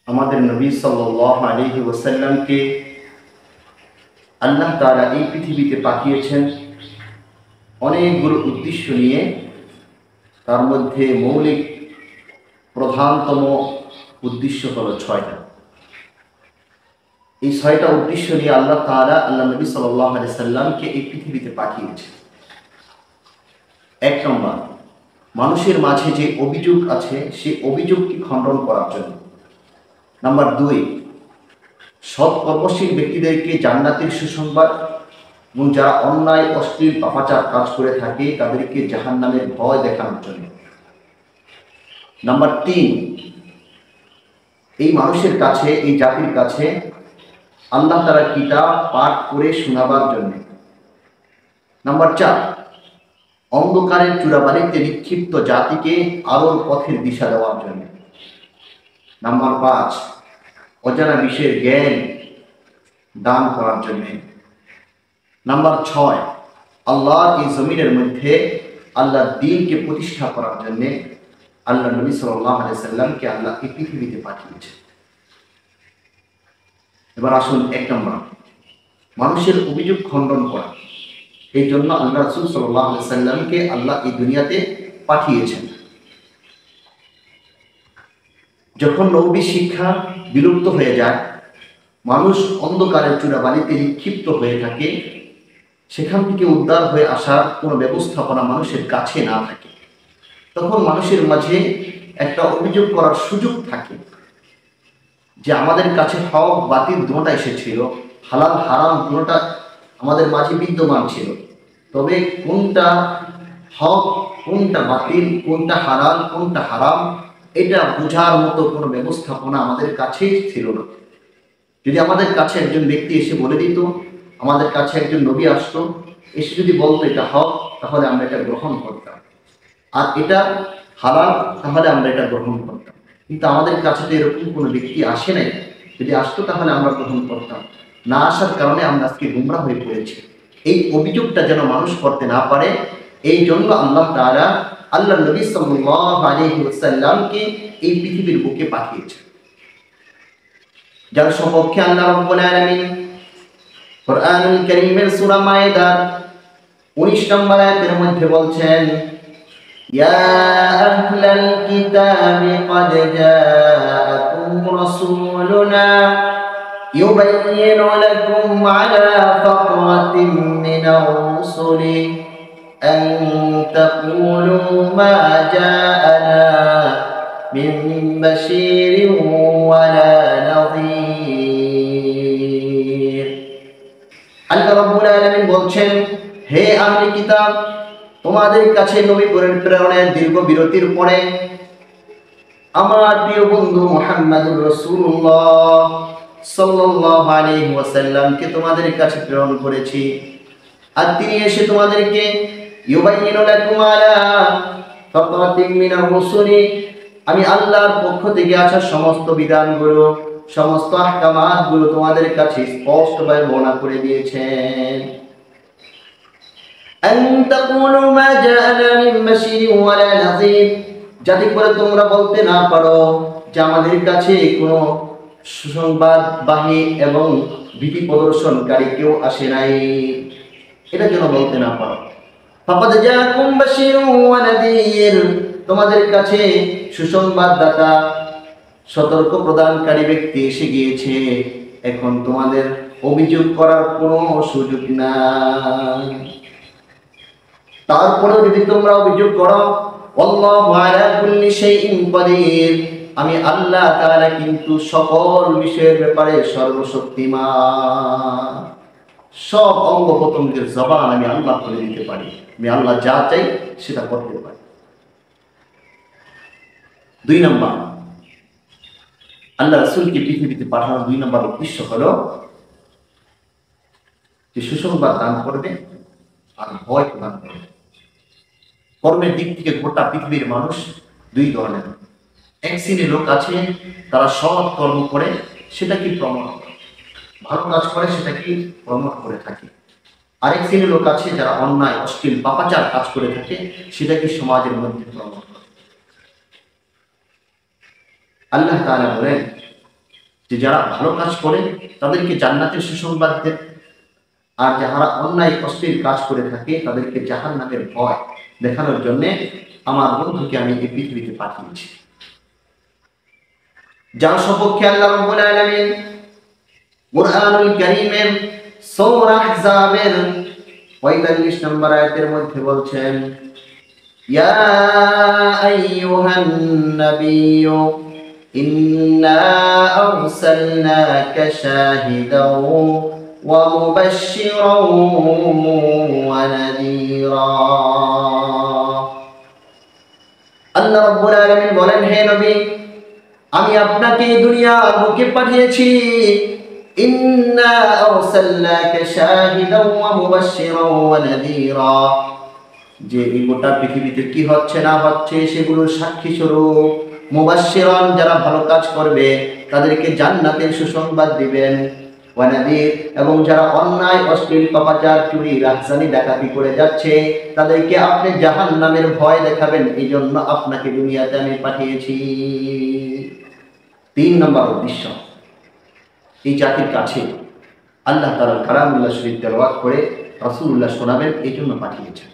আমাদের নবী সাল্লাল্লাহু আলাইহি ওয়াসাল্লামকে আল্লাহ তাআলা এই পৃথিবীতে পাঠিয়েছেন অনেকগুলো উদ্দেশ্য নিয়ে। তার মধ্যে মৌলিক প্রধানতম উদ্দেশ্য হলো 6টা। এই 6টা উদ্দেশ্য নিয়ে আল্লাহ তাআলা আল্লাহ নবী সাল্লাল্লাহু আলাইহি সাল্লামকে এই পৃথিবীতে পাঠিয়েছেন। 1 নম্বর, মানুষের মাঝে যে অভিযোগ আছে সেই অভিযোগকে খণ্ডন করার জন্য। নাম্বার 2, সৎ কর্মশীল ব্যক্তিদেরকে জান্নাতের সুসংবাদ এবং যারা অন্যায় অশ্লীল পাপাচার কাজ করে থাকে তাদেরকে জাহান্নামের ভয় দেখানোর জন্য। নাম্বার 3, এই মানুষের কাছে, এই জাতির কাছে আল্লাহ তাআলার কিতাব পাঠ করে শোনাবার জন্য। নাম্বার 4, অন্ধকারের চূড়াবাড়িতে নিক্ষিপ্ত জাতিকে আলোর পথের দিশা দেওয়ার জন্য। নাম্বার 5, অজানা বিষয়ের জ্ঞান দান করার জন্য। নাম্বার 6, আল্লাহর এই জমিনের মধ্যে আল্লাহর দ্বীনকে প্রতিষ্ঠা করার জন্য আল্লাহ নবী সাল্লাল্লাহু আলাইহি সাল্লামকে আল্লাহ এই পৃথিবীতে পাঠিয়েছে। এবার আসুন 1 নম্বর, মানুষের অভিযোগ খণ্ডন করা। এই জন্য আল্লাহ রাসূল সাল্লাল্লাহু আলাইহি সাল্লামকে আল্লাহ এই দুনিয়াতে পাঠিয়েছেন। যখন নবী শিক্ষা বিলুপ্ত হয়ে যায়, মানুষ অন্ধকারের চূড়াবালিতে নিক্ষিপ্ত হয়ে থাকে, সেখান থেকে উদ্ধার হয়ে আসার কোনো ব্যবস্থাপনা মানুষের কাছে না থাকে, তখন মানুষের মাঝে একটা অভিযোগ করার সুযোগ থাকে যে আমাদের কাছে হক বাতিল দুটোটা এসেছিল, হালাল হারাম দুটোটা আমাদের মাঝে বিদ্যমান ছিল, তবে কোনটা হক কোনটা বাতিল, কোনটা হালাল কোনটা হারাম, এটা বোঝার মতো কোনো ব্যবস্থাপনা আমাদের কাছে ছিল না। যদি আমাদের কাছে একজন ব্যক্তি এসে বলে দিত, আমাদের কাছে একজন নবী আসতো, এসে যদি বলতো এটা হক, তাহলে আমরা এটা গ্রহণ করতাম, আর এটা হালাল, তাহলে আমরা এটা গ্রহণ করতাম। কিন্তু আমাদের কাছে তো এরকম কোনো ব্যক্তি আসে নাই। যদি আসতো তাহলে আমরা গ্রহণ করতাম, না আসার কারণে আমরা আজকে গুমরাহ হয়ে পড়েছি। এই অভিযোগটা যেন মানুষ করতে না পারে, এই জন্য আল্লাহ তাআলা আল্লাহ নবী সাল্লাল্লাহু আলাইহি ওয়াসাল্লামকে এই পৃথিবীর বুকে পাঠিয়েছেন, যার সম্পর্কে আল্লাহ রাব্বুল আলামিন কোরআনুল কারীমের সূরা মায়েদার 19 নম্বর আয়াতের মধ্যে বলছেন, ইয়া আহলাল কিতাবি ক্বাদ জাআকুম রাসূলুনা ইউবাইয়িনু লাকুম আলা ফাতরাতিন মিনার রুসুলি আন তাকুলু মা জাআনা মিন বাশীরিন ওয়ালা নাযীর। আল্লাহ রাব্বুল আলামিন বলছেন, হে আহলে কিতাব, তোমাদের কাছে নবী প্রেরণের দীর্ঘ বিরতির পরে আমার প্রিয় বন্ধু মুহাম্মদুর রাসূলুল্লাহ সাল্লাল্লাহু আলাইহি ওয়াসাল্লামকে তোমাদের কাছে প্রেরণ করেছি, আর তিনি এসে তোমাদেরকে ইউবাইয়িনু লাকুম আলা ফাতরাতিন মিনার রুসুলি, আমি আল্লাহর পক্ষ থেকে আসা সমস্ত বিধানগুলো, সমস্ত আহকামাতগুলো তোমাদের কাছে স্পষ্টভাবে বর্ণনা করে দিয়েছেন। আন তাকুলু মা জাআনা মিন বাশীরিন ওয়ালা নাযীর, যাতে করে তোমরা বলতে না পারো যে আমাদের কাছে কোনো সুসংবাদবাহী এবং ভীতি প্রদর্শনকারী কেউ আসে নাই, এটা যেন বলতে না পারো। ফাকাদ জাআকুম বাশীরুন ওয়া নাযীর, তোমাদের কাছে সুসংবাদদাতা, সতর্ক প্রদানকারী ব্যক্তি এসে গিয়েছে, এখন তোমাদের অভিযোগ করার কোনো সুযোগ নাই। তারপরেও যদি তোমরা অভিযোগ করো, আল্লাহু আলা কুল্লি শাইইন কাদির, আমি আল্লাহ তাআলা কিন্তু সকল বিষয়ের ব্যাপারে সর্বশক্তিমান, সব অঙ্গ প্রত্যঙ্গের জবান আমি আল্লাহ করে দিতে পারি, আমি আল্লাহ যা চাই সেটা করতে পারি। 2 নম্বর, আল্লাহ রাসূলকে পৃথিবীতে পাঠানোর 2 নম্বর উদ্দেশ্য হলো যে সুসংবাদ দান করবে আর ভয় প্রদান করবে। কর্মের দিক থেকে গোটা পৃথিবীর মানুষ 2 ধরনের। এক শ্রেণীর লোক আছে, তারা সৎ কর্ম করে সেটাকে প্রমোট করে, ভালো কাজ করে সেটাকে প্রমোট করে থাকে। আরেক শ্রেণীর লোক আছে যারা অন্যায় অশ্লীল পাপাচার কাজ করে থাকে, সেটাকে সমাজের মধ্যে প্রমোট করে। আল্লাহ তাআলা বলেন, যে যারা ভালো কাজ করে তাদেরকে জান্নাতের সুসংবাদ দেন, আর যারা অন্যায় অশ্লীল কাজ করে থাকে তাদেরকে জাহান্নামের ভয় দেখানোর জন্য আমার বন্ধুকে আমি এই পৃথিবীতে পাঠিয়েছি। যার সপক্ষে আল্লাহ রাব্বুল আলামিন কুরআনুল কারীমের সূরা আহজাবের ৪৫ নম্বর আয়াতের মধ্যে বলছেন, ইয়া আইয়ুহান নাবিয়্যু ইন্না আরসালনাকা শাহিদাও ওয়া মুবাশশিরাও ওয়া নাযীরা। আল্লাহ রাব্বুল আলামিন বলেন, হে নবী, আমি আপনাকে দুনিয়ার বুকে পাঠিয়েছি। ইন্না আরসালনাকা শাহিদাও ওয়া মুবাশশিরাও ওয়া নাযীরা, যে এই গোটা পৃথিবীতে কি হচ্ছে না হচ্ছে সেগুলোর সাক্ষী স্বরূপ। মুবাশশিরান, যারা ভালো কাজ করবে তাদেরকে জান্নাতের সুসংবাদ দিবেন। ওয়া নাযীর, এবং যারা অন্যায় অশ্লীল পাপাচার চুরি রাজধানী ডাকাতি করে যাচ্ছে তাদেরকে আপনি জাহান্নামের ভয় দেখাবেন। এই জন্য আপনাকে দুনিয়াতে আমি পাঠিয়েছি। ৩ নম্বর উদ্দেশ্য, এই জাতির কাছে আল্লাহ তাআলা কালামুল্লাহ শরীফ তেলাওয়াত করে রাসূলুল্লাহ শোনাবেন, এই জন্য পাঠিয়েছেন।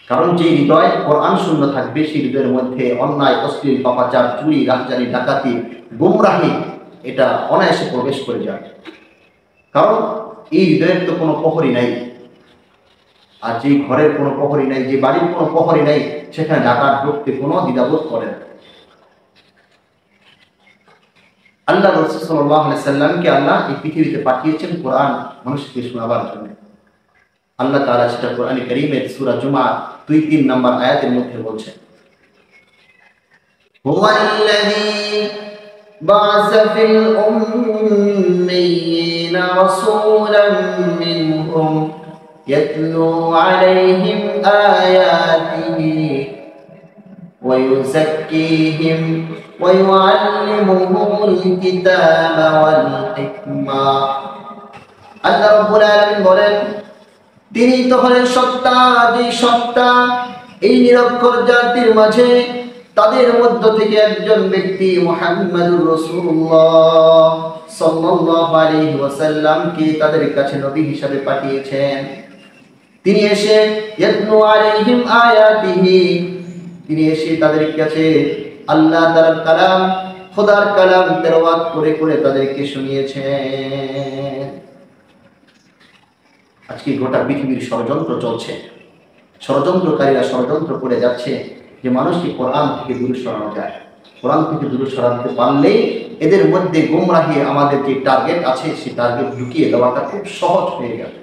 কারণ যে হৃদয় কোরআন শূন্য থাকবে সেই হৃদয়ের মধ্যে অন্যায় অশ্লীল পাপাচার চুরি রাজধানী ডাকাতি গুমরাহি এটা অনায়াসে প্রবেশ করে যায়। কারণ এই হৃদয়ের তো কোনো প্রহরী নাই, আর যে ঘরের কোনো প্রহরী নাই, যে বাড়ির কোনো প্রহরী নাই, সেখানে ডাকাত ঢুকতে কোনো দ্বিধাবোধ করে না। আল্লাহ রাসূল সাল্লাল্লাহু আলাইহি সাল্লামকে আল্লাহ এই পৃথিবীতে পাঠিয়েছেন কোরআন মানুষকে শোনাবার জন্য। আল্লাহ তাআলা সেটা কোরআনে কারীমের সূরা জুমা ২-৩ নম্বর আয়াতের মধ্যে বলছেন, হুয়াল্লাযী বা'আসা ফিল উম্মিয়িনা রাসূলাম মিনহুম ইয়াতলু আলাইহিম আয়াতিহি ওয়া ইউযাক্কিহিম ওয়া ইউআল্লিমুহুমুল কিতাবা ওয়াল হিকমা। আল্লাহ রাব্বুল আলামিন বলেন, তিনি তো হলেন সত্তা, যে সত্তা এই নিরক্ষর জাতির মাঝে তাদের মধ্য থেকে একজন ব্যক্তি মুহাম্মাদুর রাসূলুল্লাহ সাল্লাল্লাহু আলাইহি ওয়াসাল্লামকে তাদের কাছে নবী হিসাবে পাঠিয়েছেন। তিনি এসে ইয়াতলু আলাইহিম আয়াতিহি, তিনি এসে তাদের কাছে আল্লাহ তাআলার কালাম, খোদার কালাম তেলাওয়াত করে করে তাদেরকে শুনিয়েছেন। আজকে গোটা পৃথিবীর ষড়যন্ত্র চলছে, ষড়যন্ত্রকারীরা ষড়যন্ত্র করে যাচ্ছে যে মানুষকে কোরআন থেকে দূরে সরানো যায়। কোরআন থেকে দূরে সরাতে পারলেই এদের মধ্যে গুমরাহি আমাদের যে টার্গেট আছে সেই টার্গেট ঢুকিয়ে দেওয়াটা খুব সহজ হয়ে গেল।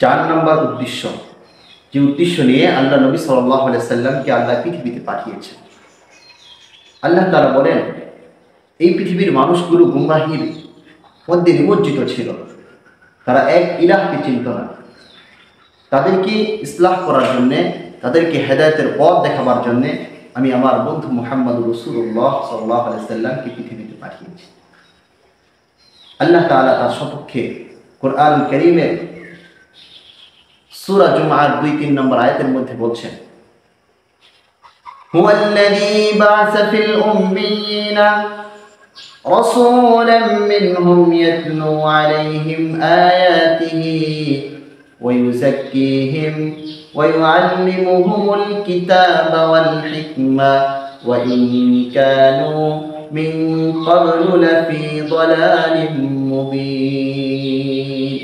৪ নম্বর উদ্দেশ্য, যে উদ্দেশ্য নিয়ে আল্লাহ নবী সাল্লাল্লাহু আলাইহি সাল্লামকে আল্লাহ পৃথিবীতে পাঠিয়েছেন। আল্লাহ তাআলা বলেন, এই পৃথিবীর মানুষগুলো গুমরাহির মধ্যে নিমজ্জিত ছিল, তারা এক ইলাহকে চিনত না। তাদেরকে ইসলাহ করার জন্যে, তাদেরকে হেদায়েতের পথ দেখাবার জন্যে আমি আমার বন্ধু মুহাম্মদুর রাসূলুল্লাহ সাল্লাল্লাহু আলাইহি সাল্লামকে পৃথিবীতে পাঠিয়েছি। আল্লাহ তাআলা তার সপক্ষে কোরআন কারীমের সূরা জুমআর ২-৩ নম্বর আয়াতের মধ্যে বলছেন, হুয়াল্লাযী বা'আসা ফিল উম্মিয়িনা রাসূলাম মিনহুম ইয়াতলু আলাইহিম আয়াতিহি ওয়া ইউযাক্কিহিম ওয়া ইউআল্লিমুহুমুল কিতাবা ওয়াল হিকমা ওয়া ইন কানূ মিন ক্বাবলু লাফী যালালিম মুবিন।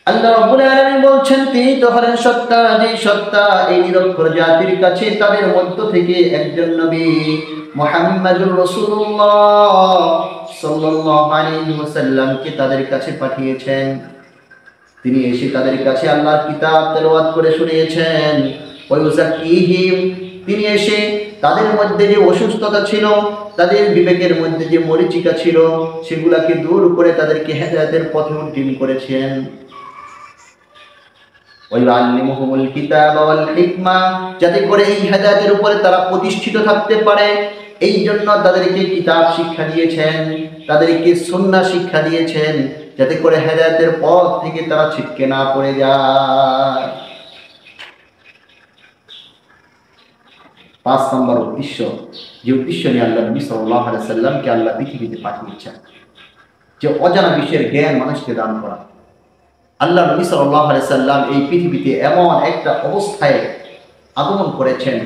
আল্লাহ রাব্বুল আলামিন বলছেন, তিনি তো হলেন সত্তা, যে সত্তা এই নিরক্ষর জাতির কাছে তাদের মধ্য থেকে একজন নবী মুহাম্মাদুর রাসূলুল্লাহ সাল্লাল্লাহু আলাইহি ওয়াসাল্লামকে তাদের কাছে পাঠিয়েছেন। তিনি এসে তাদের কাছে আল্লাহর কিতাব তেলাওয়াত করে শুনিয়েছেন। ওয়া ইউযাক্কিহিম, তিনি এসে তাদের মধ্যে যে অসুস্থতা ছিল, তাদের বিবেকের মধ্যে যে মরিচিকা ছিল, সেগুলাকে দূর করে তাদেরকে হেদায়েতের পথে উদ্দীন করেছেন। ওয়াইআল্লিমুহুমুল কিতাবা ওয়াল হিকমা, যাতে করে এই হেদায়েতের উপরে তারা প্রতিষ্ঠিত থাকতে পারে, এই জন্য তাদেরকে কিতাব শিক্ষা দিয়েছেন, তাদেরকে সুন্নাহ শিক্ষা দিয়েছেন, যাতে করে হেদায়েতের পথ থেকে তারা ছিটকে না পড়ে যায়। 5 নম্বর উদ্দেশ্য, যে উদ্দেশ্য নিয়ে আল্লাহ নবী সাল্লাল্লাহু আলাইহি সাল্লামকে আল্লাহ পৃথিবীতে পাঠিয়েছেন, যে অজানা বিষয়ের জ্ঞান মানুষকে দান করা। আল্লাহ নবী সাল্লাল্লাহু আলাইহি সাল্লাম এই পৃথিবীতে এমন একটা অবস্থায় আগমন করেছেন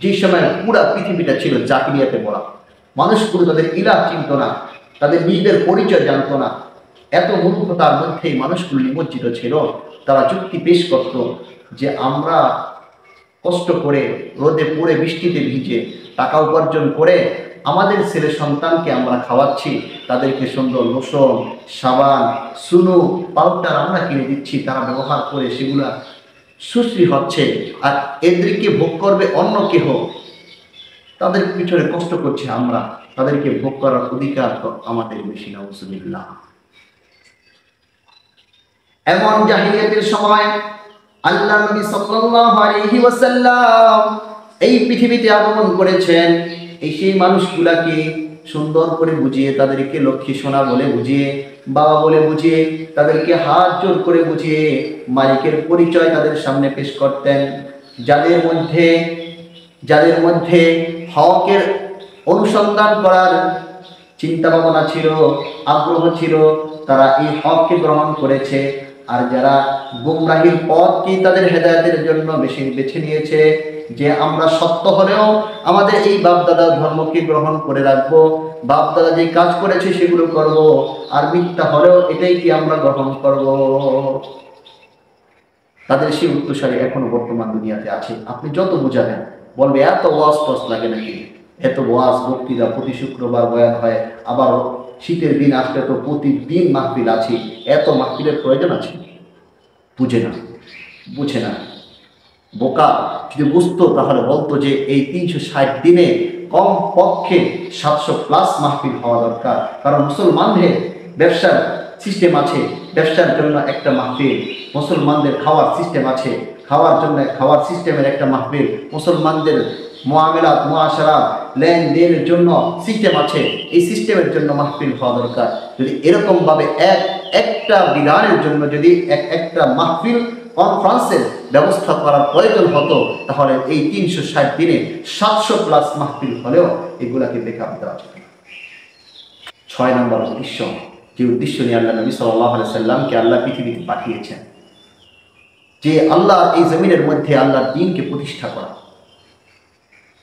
যে সময় পুরা পৃথিবীটা ছিল জাহিলিয়াতে ভরা। মানুষগুলো তাদের ইলাহ চিনত না, তাদের নিজেদের পরিচয় জানতো না। এত মূর্খতার মধ্যেই মানুষগুলো নিমজ্জিত ছিল। তারা যুক্তি পেশ করত যে আমরা কষ্ট করে রোদে পুড়ে বৃষ্টিতে ভিজে টাকা উপার্জন করে আমাদের ছেলে সন্তানকে আমরা খাওয়াচ্ছি, তাদেরকে সুন্দর লোশন, সাবান, সুনু, পাউডার আমরা কিনে দিচ্ছি, তারা ব্যবহার করে সেগুলা সুশ্রী হচ্ছে, আর এদেরকে ভোগ করবে অন্য কেহ। তাদের পিছনে কষ্ট করছে আমরা, তাদেরকে ভোগ করার অধিকার তো আমাদের বেশি। নাউজুবিল্লাহ। এমন জাহিলিয়াতের সময় আল্লাহ নবী সাল্লাল্লাহু আলাইহি ওয়াসাল্লাম এই পৃথিবীতে আগমন করেছেন। এই সেই মানুষগুলাকে সুন্দর করে বুঝিয়ে, তাদেরকে লক্ষ্মী সোনা বলে বুঝিয়ে, বাবা বলে বুঝিয়ে, তাদেরকে হাত জোর করে বুঝিয়ে মালিকের পরিচয় তাদের সামনে পেশ করতেন। যাদের মধ্যে হকের অনুসন্ধান করার চিন্তা ভাবনা ছিল, আগ্রহ ছিল, তারা এই হককে গ্রহণ করেছে। আর যারা গুমরাহির পথকে তাদের হেদায়েতের জন্য বেছে নিয়েছে, যে আমরা সত্য হলেও আমাদের এই বাপদাদা ধর্মকে গ্রহণ করে রাখবো, বাপদাদা যে কাজ করেছে সেগুলো করব, আর মিথ্যা হলেও এটাই কি আমরা গ্রহণ করব। তাদের সেই উত্তরসারী এখনো বর্তমান দুনিয়াতে আছে। আপনি যত বুঝাবেন বলবে এত ওয়াজ টস লাগে নাকি, এত ওয়াজ বক্তৃতা প্রতি শুক্রবার বয়ান হয়, আবার শীতের দিন আসলে তো প্রতিদিন মাহফিল আছে, এত মাহফিলের প্রয়োজন আছে? বুঝে না। বোকা যদি বুঝতো তাহলে বলতো যে এই 360 দিনে কম পক্ষে 700+ মাহফিল হওয়া দরকার। কারণ মুসলমানদের ব্যবসার সিস্টেম আছে, ব্যবসার জন্য একটা মাহফিল। মুসলমানদের খাওয়ার সিস্টেম আছে, খাওয়ার জন্য খাওয়ার সিস্টেমের একটা মাহফিল। মুসলমানদের মুআমালাত, মুআশারাত, লেনদেনের জন্য সিস্টেম আছে, এই সিস্টেমের জন্য মাহফিল হওয়া দরকার। যদি এরকমভাবে একটা বিধানের জন্য যদি একটা মাহফিল কনফারেন্সের ব্যবস্থা করার প্রয়োজন হতো, তাহলে এই 360 দিনে 700+ মাহফিল হলেও এগুলাকে বেকার দেওয়া যেত। 6 নম্বর উদ্দেশ্য, যে উদ্দেশ্য নিয়ে আল্লাহ নবী সাল্লাল্লাহু আলাইহি সাল্লামকে আল্লাহ পৃথিবীতে পাঠিয়েছেন, যে আল্লাহ এই জমিনের মধ্যে আল্লাহর দ্বীনকে প্রতিষ্ঠা করা।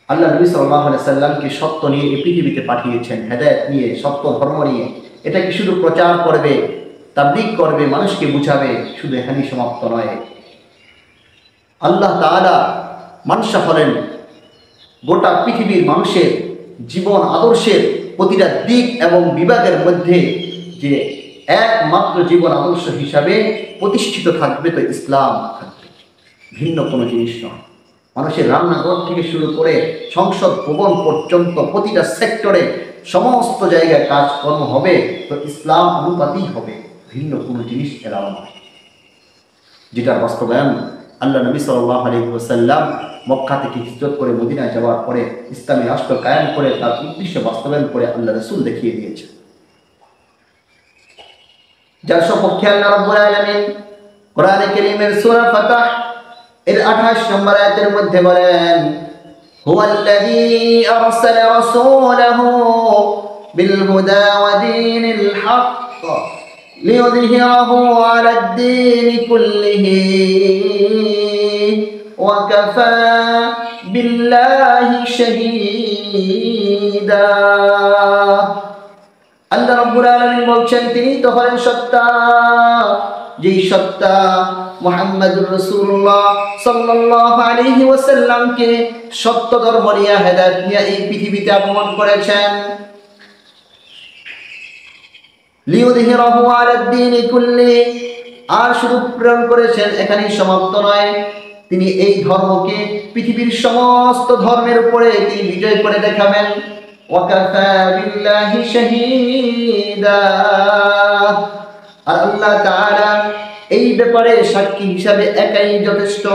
আল্লাহ নবী সাল্লাল্লাহু আলাইহি সাল্লামকে সত্য নিয়ে এই পৃথিবীতে পাঠিয়েছেন, হেদায়েত নিয়ে, সত্য ধর্ম নিয়ে। এটাকে শুধু প্রচার করবে, তাবলীগ করবে, মানুষকে বুঝাবে, শুধু এখানেই সমাপ্ত নয়। আল্লাহ তাআলা মানসা হলেন গোটা পৃথিবীর মানুষের জীবন আদর্শের প্রতিটা দিক এবং বিভাগের মধ্যে যে একমাত্র জীবন আদর্শ হিসাবে প্রতিষ্ঠিত থাকবে তো ইসলাম থাকবে, ভিন্ন কোনো জিনিস নয়। মানুষের রান্নাঘর থেকে শুরু করে সংসদ ভবন পর্যন্ত প্রতিটা সেক্টরে সমস্ত জায়গায় কাজকর্ম হবে তো ইসলাম অনুপাতেই হবে, ভিন্ন কোনো জিনিস এলাও নয়। যেটার বাস্তবায়ন আল্লাহ নবী সাল্লাল্লাহু আলাইহি ওয়াসাল্লাম মক্কা থেকে হিজরত করে মদিনায় যাওয়ার পরে ইসলামী রাষ্ট্র কায়েম করে তার উদ্দেশ্য বাস্তবায়ন করে আল্লাহ রাসূল দেখিয়ে দিয়েছে। যার সপক্ষে আল্লাহ রাব্বুল আলামিন কোরআনে কারীমের সূরা ফাতহ এর 28 নম্বর আয়াতের মধ্যে বলেন, হুয়াল্লাযী আরসালা রাসূলাহু বিল হুদা ওয়া দীনিল হক লিইয়ুযহিরাহু আলাদ দীনি কুল্লিহি ওয়া কাফা বিল্লাহি শাহীদা। আল্লাহ রাব্বুল আলামিন বলছেন, তিনি তো হলেন সত্তা, যেই সত্তা মুহাম্মদুর রাসূলুল্লাহ সাল্লাল্লাহু আলাইহি ওয়াসাল্লামকে সত্য ধর্ম নিয়ে, হেদায়েত নিয়ে এই পৃথিবীতে আগমন করেছেন। লিইয়ুযহিরাহু আলাদ দীনি কুল্লি, আর শুধু প্রেরণ করেছেন এখানেই সমাপ্ত নয়, তিনি এই ধর্মকে পৃথিবীর সমস্ত ধর্মের উপরে তিনি বিজয় করে দেখাবেন। ওয়া কাফা বিল্লাহি শাহীদা, আর আল্লাহ তাআলা এই ব্যাপারে সাক্ষী হিসাবে একাই যথেষ্ট।